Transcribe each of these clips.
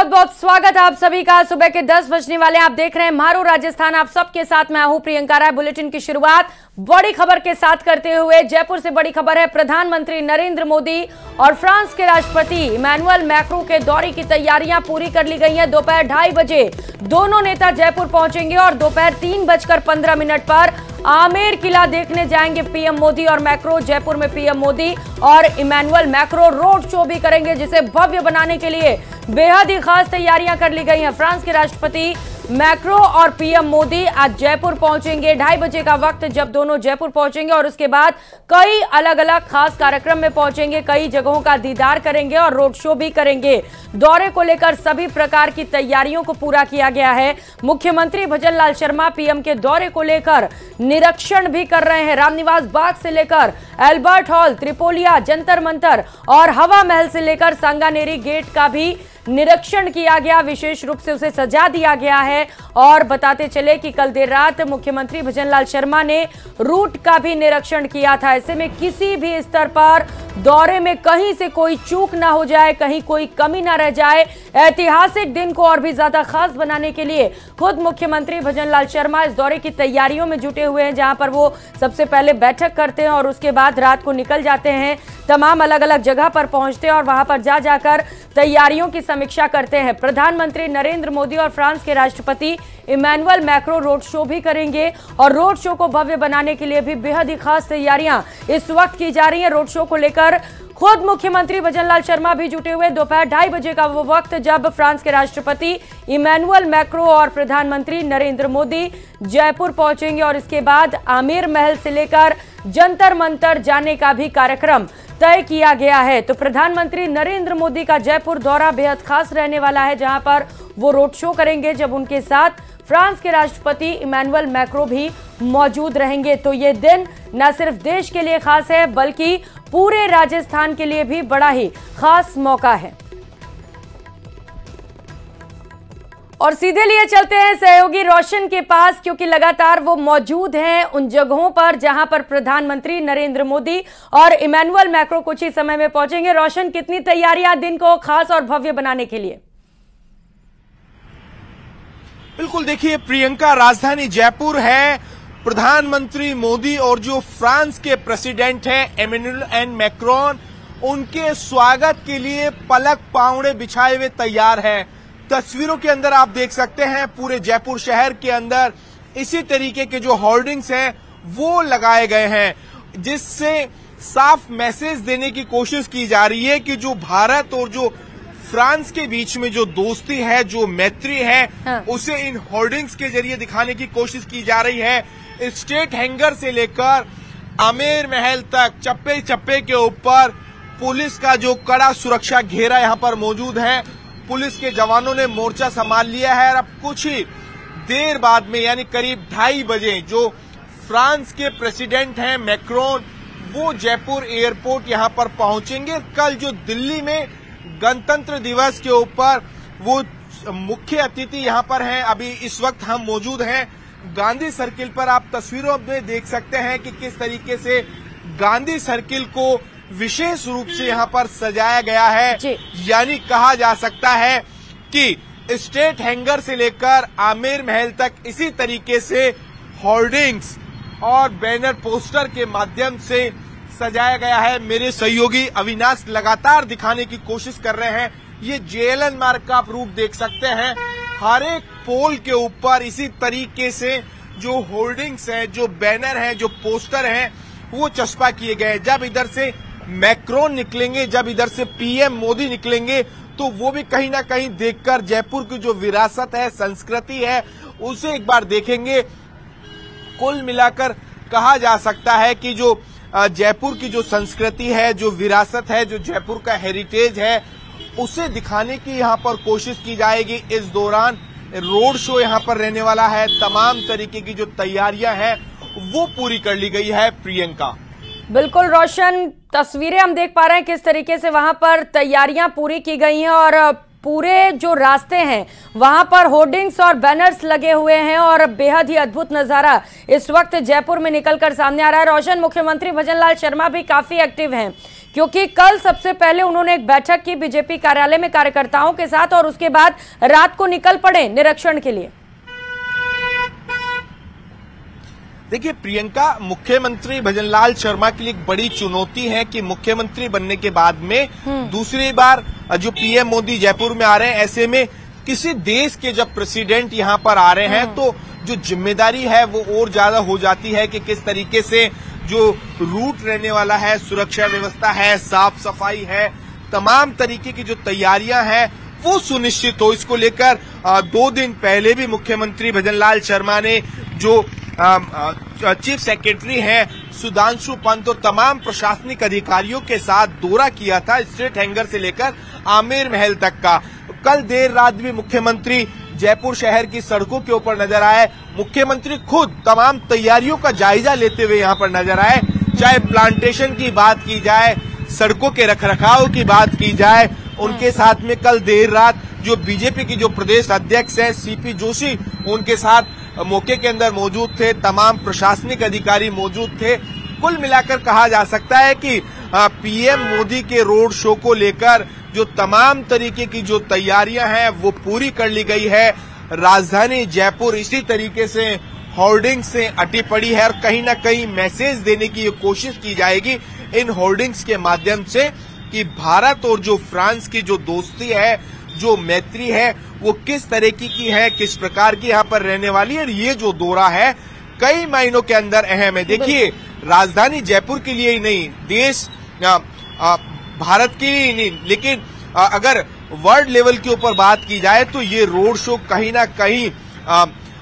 बहुत बहुत स्वागत है आप सभी का। सुबह के 10 बजने वाले आप देख रहे हैं मारू राजस्थान। आप सबके साथ मैं हूं प्रियंका राय। बुलेटिन की शुरुआत बड़ी खबर के साथ करते हुए जयपुर से बड़ी खबर है। प्रधानमंत्री नरेंद्र मोदी और फ्रांस के राष्ट्रपति इमैनुअल मैक्रों के दौरे की तैयारियां पूरी कर ली गई हैं। दोपहर 2:30 बजे दोनों नेता जयपुर पहुंचेंगे और दोपहर 3:15 पर आमेर किला देखने जाएंगे पीएम मोदी और मैक्रो। जयपुर में पीएम मोदी और इमैनुअल मैक्रो रोड शो भी करेंगे, जिसे भव्य बनाने के लिए बेहद ही खास तैयारियां कर ली गई हैं। फ्रांस के राष्ट्रपति मैक्रो और पीएम मोदी आज जयपुर पहुंचेंगे। 2:30 बजे का वक्त जब दोनों जयपुर पहुंचेंगे और उसके बाद कई अलग अलग खास कार्यक्रम में पहुंचेंगे, कई जगहों का दीदार करेंगे और रोड शो भी करेंगे। दौरे को लेकर सभी प्रकार की तैयारियों को पूरा किया गया है। मुख्यमंत्री भजनलाल शर्मा पीएम के दौरे को लेकर निरीक्षण भी कर रहे हैं। रामनिवास बाग से लेकर एल्बर्ट हॉल, त्रिपोलिया, जंतर मंतर और हवा महल से लेकर सांगानेरी गेट का भी निरीक्षण किया गया। विशेष रूप से उसे सजा दिया गया है। और बताते चले कि कल देर रात मुख्यमंत्री भजनलाल शर्मा ने रूट का भी निरीक्षण किया था। ऐसे में किसी भी स्तर पर दौरे में कहीं से कोई चूक ना हो जाए, कहीं कोई कमी ना रह जाए। ऐतिहासिक दिन को और भी ज्यादा खास बनाने के लिए खुद मुख्यमंत्री भजनलाल शर्मा इस दौरे की तैयारियों में जुटे हुए हैं, जहां पर वो सबसे पहले बैठक करते हैं और उसके बाद रात को निकल जाते हैं। तमाम अलग अलग जगह पर पहुंचते हैं और वहां पर जाकर तैयारियों की समीक्षा करते हैं। प्रधानमंत्री नरेंद्र मोदी और फ्रांस के राष्ट्रपति इमैनुअल मैक्रो रोड शो भी करेंगे और रोड शो को भव्य बनाने के लिए भी बेहद ही खास तैयारियां इस वक्त की जा रही हैं। रोड शो को लेकर खुद मुख्यमंत्री भजनलाल शर्मा भी जुटे हुए। दोपहर 2:30 बजे का वो वक्त जब फ्रांस के राष्ट्रपति इमैनुअल मैक्रो और प्रधानमंत्री नरेंद्र मोदी जयपुर पहुंचेंगे और इसके बाद आमेर महल से लेकर जंतर मंतर जाने का भी कार्यक्रम तय किया गया है। तो प्रधानमंत्री नरेंद्र मोदी का जयपुर दौरा बेहद खास रहने वाला है, जहां पर वो रोड शो करेंगे, जब उनके साथ फ्रांस के राष्ट्रपति इमैनुअल मैक्रो भी मौजूद रहेंगे। तो ये दिन न सिर्फ देश के लिए खास है, बल्कि पूरे राजस्थान के लिए भी बड़ा ही खास मौका है। और सीधे लिए चलते हैं सहयोगी रोशन के पास, क्योंकि लगातार वो मौजूद हैं उन जगहों पर जहां पर प्रधानमंत्री नरेंद्र मोदी और इमैनुअल मैक्रो कुछ ही समय में पहुंचेंगे। रोशन, कितनी तैयारियां दिन को खास और भव्य बनाने के लिए? बिल्कुल, देखिए प्रियंका, राजधानी जयपुर है। प्रधानमंत्री मोदी और जो फ्रांस के प्रेसिडेंट हैं इमैनुअल मैक्रोन, उनके स्वागत के लिए पलक पावड़े बिछाए हुए तैयार हैं। तस्वीरों के अंदर आप देख सकते हैं पूरे जयपुर शहर के अंदर इसी तरीके के जो होर्डिंग्स हैं वो लगाए गए हैं, जिससे साफ मैसेज देने की कोशिश की जा रही है कि जो भारत और जो फ्रांस के बीच में जो दोस्ती है, जो मैत्री है, उसे इन होर्डिंग्स के जरिए दिखाने की कोशिश की जा रही है। स्टेट हैंगर से लेकर आमेर महल तक चप्पे चप्पे के ऊपर पुलिस का जो कड़ा सुरक्षा घेरा यहाँ पर मौजूद है। पुलिस के जवानों ने मोर्चा संभाल लिया है और अब कुछ ही देर बाद में, यानी करीब 2:30 बजे, जो फ्रांस के प्रेसिडेंट हैं मैक्रोन, वो जयपुर एयरपोर्ट यहाँ पर पहुंचेंगे। कल जो दिल्ली में गणतंत्र दिवस के ऊपर वो मुख्य अतिथि यहाँ पर हैं। अभी इस वक्त हम मौजूद हैं गांधी सर्किल पर। आप तस्वीरों में देख सकते हैं कि किस तरीके से गांधी सर्किल को विशेष रूप से यहाँ पर सजाया गया है। यानी कहा जा सकता है कि स्टेट हैंगर से लेकर आमेर महल तक इसी तरीके से होर्डिंग्स और बैनर पोस्टर के माध्यम से सजाया गया है। मेरे सहयोगी अविनाश लगातार दिखाने की कोशिश कर रहे हैं। ये जेएलएन मार्ग का आप रूप देख सकते हैं। हर एक पोल के ऊपर इसी तरीके से जो होर्डिंग्स हैं, जो बैनर हैं, जो पोस्टर हैं, वो चस्पा किए गए। जब इधर से मैक्रोन निकलेंगे, जब इधर से पीएम मोदी निकलेंगे, तो वो भी कहीं ना कहीं देखकर जयपुर की जो विरासत है, संस्कृति है, उसे एक बार देखेंगे। कुल मिलाकर कहा जा सकता है कि जो जयपुर की जो संस्कृति है, जो विरासत है, जो जयपुर का हेरिटेज है, उसे दिखाने की यहाँ पर कोशिश की जाएगी। इस दौरान रोड शो यहाँ पर रहने वाला है। तमाम तरीके की जो तैयारियां हैं वो पूरी कर ली गई है। प्रियंका, बिल्कुल रोशन, तस्वीरें हम देख पा रहे हैं किस तरीके से वहां पर तैयारियां पूरी की गई हैं और पूरे जो रास्ते हैं वहां पर होर्डिंग्स और बैनर्स लगे हुए हैं और बेहद ही अद्भुत नजारा इस वक्त जयपुर में निकलकर सामने आ रहा है। रोशन, मुख्यमंत्री भजनलाल शर्मा भी काफी एक्टिव हैं। क्योंकि कल सबसे पहले उन्होंने एक बैठक की बीजेपी कार्यालय में कार्यकर्ताओं के साथ और उसके बाद रात को निकल पड़े निरीक्षण के लिए। देखिए प्रियंका, मुख्यमंत्री भजनलाल शर्मा के लिए एक बड़ी चुनौती है कि मुख्यमंत्री बनने के बाद में दूसरी बार जो पीएम मोदी जयपुर में आ रहे हैं, ऐसे में किसी देश के जब प्रेसिडेंट यहाँ पर आ रहे हैं तो जो जिम्मेदारी है वो और ज्यादा हो जाती है कि किस तरीके से जो रूट रहने वाला है, सुरक्षा व्यवस्था है, साफ सफाई है, तमाम तरीके की जो तैयारियां हैं वो सुनिश्चित हो। इसको लेकर 2 दिन पहले भी मुख्यमंत्री भजनलाल शर्मा ने जो चीफ सेक्रेटरी हैं सुधांशु पंत और तमाम प्रशासनिक अधिकारियों के साथ दौरा किया था, स्ट्रेट हैंगर से लेकर आमेर महल तक का। कल देर रात भी मुख्यमंत्री जयपुर शहर की सड़कों के ऊपर नजर आए। मुख्यमंत्री खुद तमाम तैयारियों का जायजा लेते हुए यहाँ पर नजर आए, चाहे प्लांटेशन की बात की जाए, सड़कों के रखरखाव की बात की जाए। उनके साथ में कल देर रात जो बीजेपी की जो प्रदेश अध्यक्ष है सीपी जोशी उनके साथ मौके के अंदर मौजूद थे, तमाम प्रशासनिक अधिकारी मौजूद थे। कुल मिलाकर कहा जा सकता है कि पीएम मोदी के रोड शो को लेकर जो तमाम तरीके की जो तैयारियां हैं वो पूरी कर ली गई है। राजधानी जयपुर इसी तरीके से होर्डिंग से अटी पड़ी है और कहीं ना कहीं मैसेज देने की कोशिश की जाएगी इन होर्डिंग्स के माध्यम से कि भारत और जो फ्रांस की जो दोस्ती है, जो मैत्री है, वो किस तरीके की है, किस प्रकार की यहाँ पर रहने वाली है। और ये जो दौरा है कई महीनों के अंदर अहम है। देखिए राजधानी जयपुर के लिए ही नहीं, देश भारत के लिए ही नहीं, लेकिन अगर वर्ल्ड लेवल के ऊपर बात की जाए तो ये रोड शो कहीं ना कहीं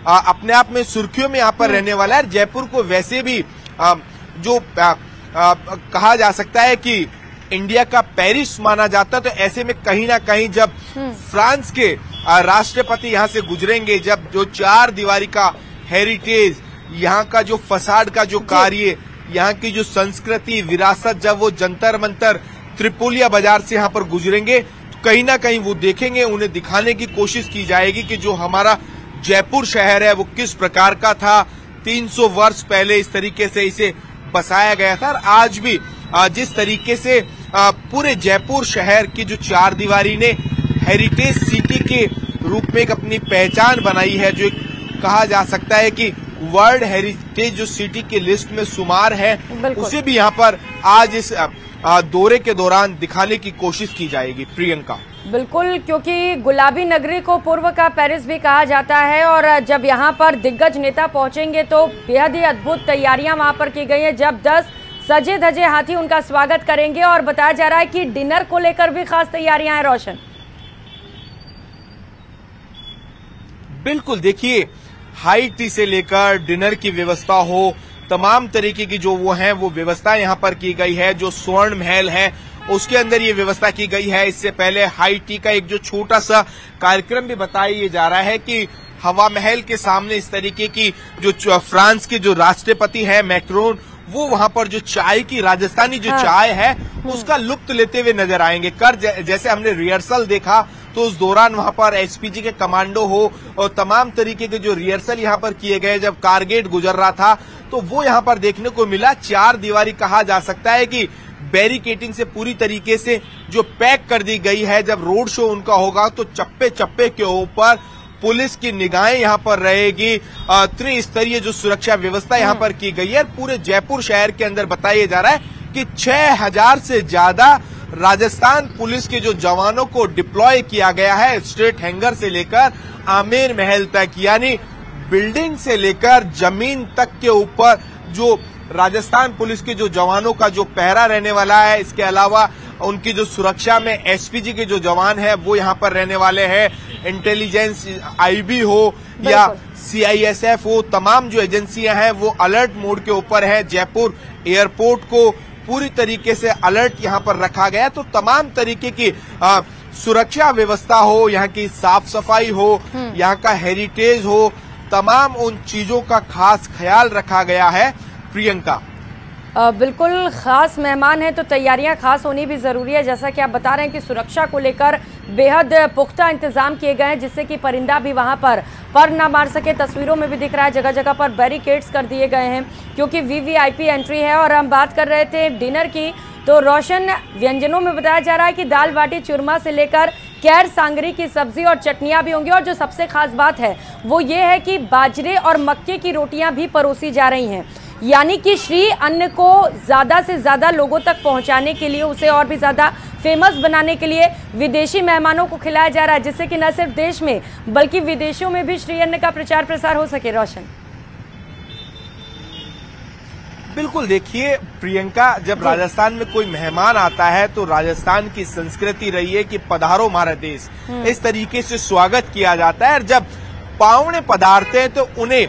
अपने आप में सुर्खियों में यहाँ पर रहने वाला है। जयपुर को वैसे भी जो कहा जा सकता है कि इंडिया का पेरिस माना जाता है, तो ऐसे में कहीं ना कहीं जब फ्रांस के राष्ट्रपति यहाँ से गुजरेंगे, जब जो 4 दीवारी का हेरिटेज, यहाँ का जो फसाड का जो कार्य, यहाँ की जो संस्कृति विरासत, जब वो जंतर मंतर त्रिपोलिया बाजार से यहाँ पर गुजरेंगे तो कहीं ना कहीं वो देखेंगे, उन्हें दिखाने की कोशिश की जाएगी कि जो हमारा जयपुर शहर है वो किस प्रकार का था। 300 वर्ष पहले इस तरीके से इसे बसाया गया था और आज भी जिस तरीके से पूरे जयपुर शहर की जो 4 दीवारी ने हेरिटेज सिटी के रूप में एक अपनी पहचान बनाई है, जो कहा जा सकता है कि वर्ल्ड हेरिटेज जो सिटी की लिस्ट में शुमार है, उसे भी यहाँ पर आज इस दौरे के दौरान दिखाने की कोशिश की जाएगी। प्रियंका, बिल्कुल, क्योंकि गुलाबी नगरी को पूर्व का पेरिस भी कहा जाता है और जब यहाँ पर दिग्गज नेता पहुंचेंगे तो बेहद ही अद्भुत तैयारियां वहां पर की गई है। जब 10 सजे धजे हाथी उनका स्वागत करेंगे और बताया जा रहा है कि डिनर को लेकर भी खास तैयारियां हैं। रोशन, बिल्कुल, देखिए हाई टी से लेकर डिनर की व्यवस्था हो, तमाम तरीके की जो वो है वो व्यवस्था यहाँ पर की गई है। जो स्वर्ण महल है उसके अंदर ये व्यवस्था की गई है। इससे पहले हाई टी का एक जो छोटा सा कार्यक्रम भी बताया जा रहा है कि हवा महल के सामने इस तरीके की जो फ्रांस के जो राष्ट्रपति है मैक्रोन, वो वहां पर जो चाय की राजस्थानी जो चाय है उसका लुत्फ लेते हुए नजर आएंगे। जैसे हमने रिहर्सल देखा तो उस दौरान वहां पर एसपीजी के कमांडो हो और तमाम तरीके के जो रिहर्सल यहाँ पर किए गए, जब कारगेट गुजर रहा था तो वो यहाँ पर देखने को मिला। 4 दीवारी कहा जा सकता है कि बैरिकेटिंग से पूरी तरीके से जो पैक कर दी गई है। जब रोड शो उनका होगा तो चप्पे चप्पे के ऊपर पुलिस की निगाहें यहाँ पर रहेगी। त्रिस्तरीय जो सुरक्षा व्यवस्था यहाँ पर की गई है। पूरे जयपुर शहर के अंदर बताया जा रहा है कि 6000 से ज्यादा राजस्थान पुलिस के जो जवानों को डिप्लॉय किया गया है, स्ट्रेट हैंगर से लेकर आमेर महल तक, यानी बिल्डिंग से लेकर जमीन तक के ऊपर जो राजस्थान पुलिस के जो जवानों का जो पहरा रहने वाला है। इसके अलावा उनकी जो सुरक्षा में एसपीजी के जो जवान है वो यहाँ पर रहने वाले हैं। इंटेलिजेंस आईबी हो या सीआईएसएफ हो, तमाम जो एजेंसियां हैं वो अलर्ट मोड के ऊपर है। जयपुर एयरपोर्ट को पूरी तरीके से अलर्ट यहाँ पर रखा गया, तो तमाम तरीके की सुरक्षा व्यवस्था हो, यहाँ की साफ सफाई हो, यहाँ का हेरिटेज हो, तमाम उन चीजों का खास ख्याल रखा गया है। प्रियंका, बिल्कुल, खास मेहमान है तो तैयारियां खास होनी भी जरूरी है। जैसा कि आप बता रहे हैं कि सुरक्षा को लेकर बेहद पुख्ता इंतजाम किए गए हैं, जिससे कि परिंदा भी वहां पर पर ना मार सके। तस्वीरों में भी दिख रहा है जगह जगह पर बैरिकेड्स कर दिए गए हैं क्योंकि वीवीआईपी एंट्री है। और हम बात कर रहे थे डिनर की, तो रोशन व्यंजनों में बताया जा रहा है कि दाल बाटी चूरमा से लेकर कैर सांगरी की सब्जी और चटनियां भी होंगी। और जो सबसे खास बात है वो ये है कि बाजरे और मक्के की रोटियां भी परोसी जा रही हैं, यानी कि श्री अन्न को ज़्यादा से ज़्यादा लोगों तक पहुंचाने के लिए, उसे और भी ज़्यादा फेमस बनाने के लिए विदेशी मेहमानों को खिलाया जा रहा है, जिससे कि न सिर्फ देश में बल्कि विदेशों में भी श्री अन्न का प्रचार प्रसार हो सके। रोशन, बिल्कुल, देखिए प्रियंका, जब राजस्थान में कोई मेहमान आता है तो राजस्थान की संस्कृति रही है कि पधारो हमारा देश, इस तरीके से स्वागत किया जाता है। और जब पावने पधारते हैं तो उन्हें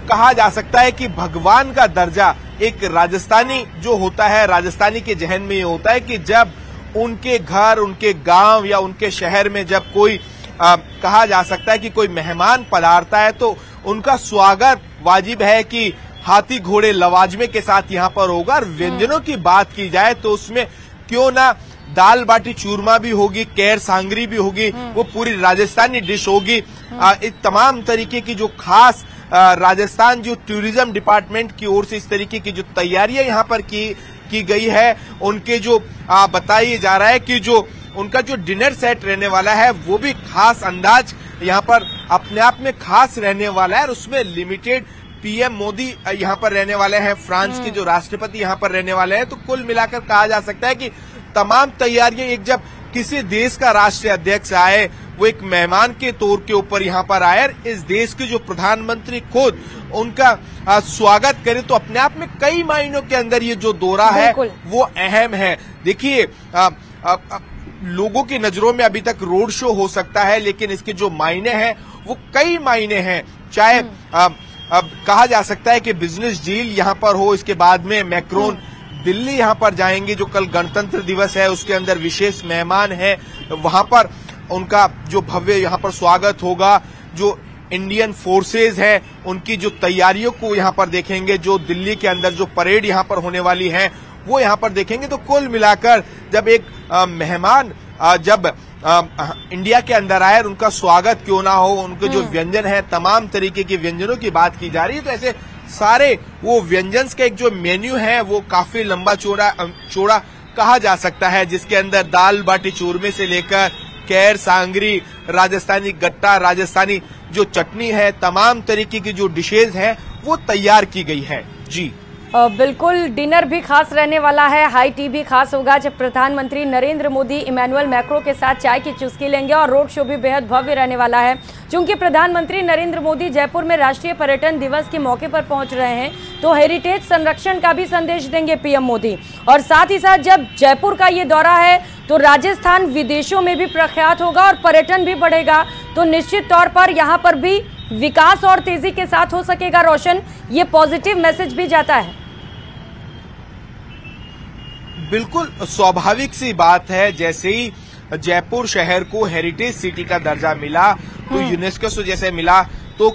कहा जा सकता है कि भगवान का दर्जा एक राजस्थानी जो होता है, राजस्थानी के जहन में ये होता है कि जब उनके घर, उनके गांव या उनके शहर में जब कोई कहा जा सकता है कि कोई मेहमान पधारता है तो उनका स्वागत वाजिब है कि हाथी घोड़े लवाजमे के साथ यहाँ पर होगा। और व्यंजनों की बात की जाए तो उसमें क्यों ना दाल बाटी चूरमा भी होगी, कैर सांगरी भी होगी, वो पूरी राजस्थानी डिश होगी। इस तमाम तरीके की जो खास राजस्थान जो टूरिज्म डिपार्टमेंट की ओर से इस तरीके की जो तैयारियां यहाँ पर की गई है, उनके जो बताया जा रहा है कि जो उनका जो डिनर सेट रहने वाला है वो भी खास अंदाज यहाँ पर अपने आप में खास रहने वाला है। और उसमें लिमिटेड पीएम मोदी यहाँ पर रहने वाले हैं, फ्रांस के जो राष्ट्रपति यहाँ पर रहने वाले हैं। तो कुल मिलाकर कहा जा सकता है कि तमाम तैयारियां, एक जब किसी देश का राष्ट्रीय अध्यक्ष आए वो एक मेहमान के तौर के ऊपर यहाँ पर आए, इस देश के जो प्रधानमंत्री खुद उनका स्वागत करे, तो अपने आप में कई मायनों के अंदर ये जो दौरा है वो अहम है। देखिए, लोगों की नजरों में अभी तक रोड शो हो सकता है, लेकिन इसके जो मायने हैं वो कई मायने हैं। चाहे अब कहा जा सकता है कि बिजनेस डील यहाँ पर हो, इसके बाद में मैक्रोन दिल्ली यहाँ पर जाएंगे, जो कल गणतंत्र दिवस है उसके अंदर विशेष मेहमान है, वहां पर उनका जो भव्य यहाँ पर स्वागत होगा। जो इंडियन फोर्सेज है उनकी जो तैयारियों को यहाँ पर देखेंगे, जो दिल्ली के अंदर जो परेड यहाँ पर होने वाली है वो यहाँ पर देखेंगे। तो कुल मिलाकर जब एक मेहमान जब इंडिया के अंदर आए, उनका स्वागत क्यों ना हो, उनके जो व्यंजन है, तमाम तरीके के व्यंजनों की बात की जा रही है। तो ऐसे सारे वो व्यंजन का एक जो मेन्यू है वो काफी लंबा चौड़ा कहा जा सकता है, जिसके अंदर दाल बाटी चूरमे से लेकर कैर सांगरी, राजस्थानी गट्टा, राजस्थानी जो चटनी है, तमाम तरीके की जो डिशेज है वो तैयार की गई है। जी बिल्कुल, डिनर भी खास रहने वाला है, हाई टी भी खास होगा जब प्रधानमंत्री नरेंद्र मोदी इमैनुअल मैक्रो के साथ चाय की चुस्की लेंगे। और रोड शो भी बेहद भव्य रहने वाला है, क्योंकि प्रधानमंत्री नरेंद्र मोदी जयपुर में राष्ट्रीय पर्यटन दिवस के मौके पर पहुंच रहे हैं, तो हेरिटेज संरक्षण का भी संदेश देंगे पीएम मोदी। और साथ ही साथ जब जयपुर का ये दौरा है तो राजस्थान विदेशों में भी प्रख्यात होगा और पर्यटन भी बढ़ेगा, तो निश्चित तौर पर यहाँ पर भी विकास और तेजी के साथ हो सकेगा। रोशन, ये पॉजिटिव मैसेज भी जाता है। बिल्कुल स्वाभाविक सी बात है, जैसे ही जयपुर शहर को हेरिटेज सिटी का दर्जा मिला, तो यूनेस्को से जैसे मिला, तो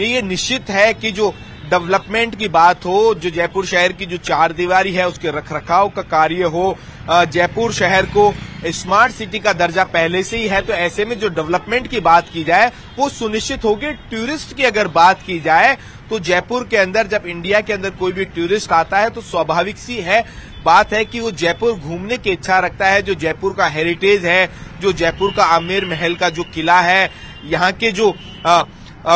ये निश्चित है कि जो डेवलपमेंट की बात हो, जो जयपुर शहर की जो चार दीवारी है उसके रखरखाव का कार्य हो, जयपुर शहर को स्मार्ट सिटी का दर्जा पहले से ही है, तो ऐसे में जो डेवलपमेंट की बात की जाए वो सुनिश्चित होगी। टूरिस्ट की अगर बात की जाए तो जयपुर के अंदर जब इंडिया के अंदर कोई भी टूरिस्ट आता है तो स्वाभाविक सी है बात है कि वो जयपुर घूमने की इच्छा रखता है। जो जयपुर का हेरिटेज है, जो जयपुर का आमेर महल का जो किला है, यहाँ के जो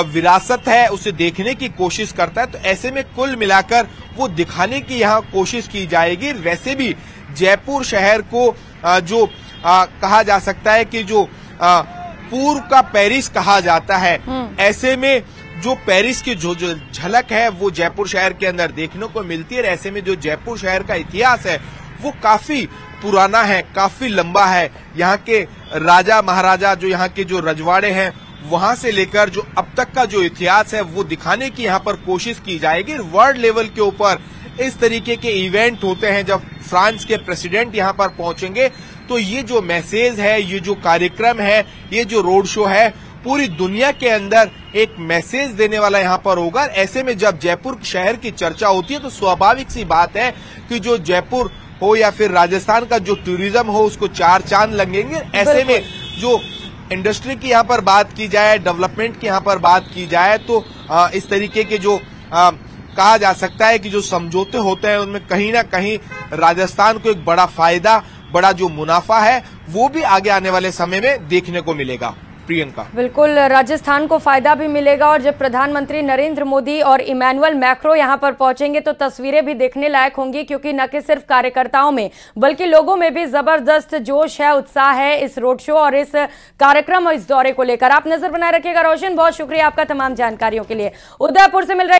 विरासत है उसे देखने की कोशिश करता है। तो ऐसे में कुल मिलाकर वो दिखाने की यहाँ कोशिश की जाएगी। वैसे भी जयपुर शहर को जो कहा जा सकता है कि जो पूर्व का पेरिस कहा जाता है, ऐसे में जो पेरिस की जो झलक है वो जयपुर शहर के अंदर देखने को मिलती है। ऐसे में जो जयपुर शहर का इतिहास है वो काफी पुराना है, काफी लंबा है। यहाँ के राजा महाराजा, जो यहाँ के जो रजवाड़े हैं, वहां से लेकर जो अब तक का जो इतिहास है वो दिखाने की यहाँ पर कोशिश की जाएगी। वर्ल्ड लेवल के ऊपर इस तरीके के इवेंट होते हैं, जब फ्रांस के प्रेसिडेंट यहाँ पर पहुंचेंगे तो ये जो मैसेज है, ये जो कार्यक्रम है, ये जो रोड शो है, पूरी दुनिया के अंदर एक मैसेज देने वाला यहाँ पर होगा। ऐसे में जब जयपुर शहर की चर्चा होती है तो स्वाभाविक सी बात है कि जो जयपुर हो या फिर राजस्थान का जो टूरिज्म हो उसको चार चांद लगेंगे। ऐसे में जो इंडस्ट्री की यहाँ पर बात की जाए, डेवलपमेंट की यहाँ पर बात की जाए, तो इस तरीके के जो कहा जा सकता है कि जो समझौते होते हैं उनमें कहीं ना कहीं राजस्थान को एक बड़ा फायदा, बड़ा जो मुनाफा है वो भी आगे आने वाले समय में देखने को मिलेगा। प्रियंका, बिल्कुल राजस्थान को फायदा भी मिलेगा और जब प्रधानमंत्री नरेंद्र मोदी और इमैनुअल मैक्रो यहां पर पहुंचेंगे तो तस्वीरें भी देखने लायक होंगी, क्योंकि न कि सिर्फ कार्यकर्ताओं में बल्कि लोगों में भी जबरदस्त जोश है, उत्साह है इस रोड शो और इस कार्यक्रम और इस दौरे को लेकर। आप नजर बनाए रखिएगा। रोशन, बहुत शुक्रिया आपका तमाम जानकारियों के लिए। उदयपुर से मिल रहे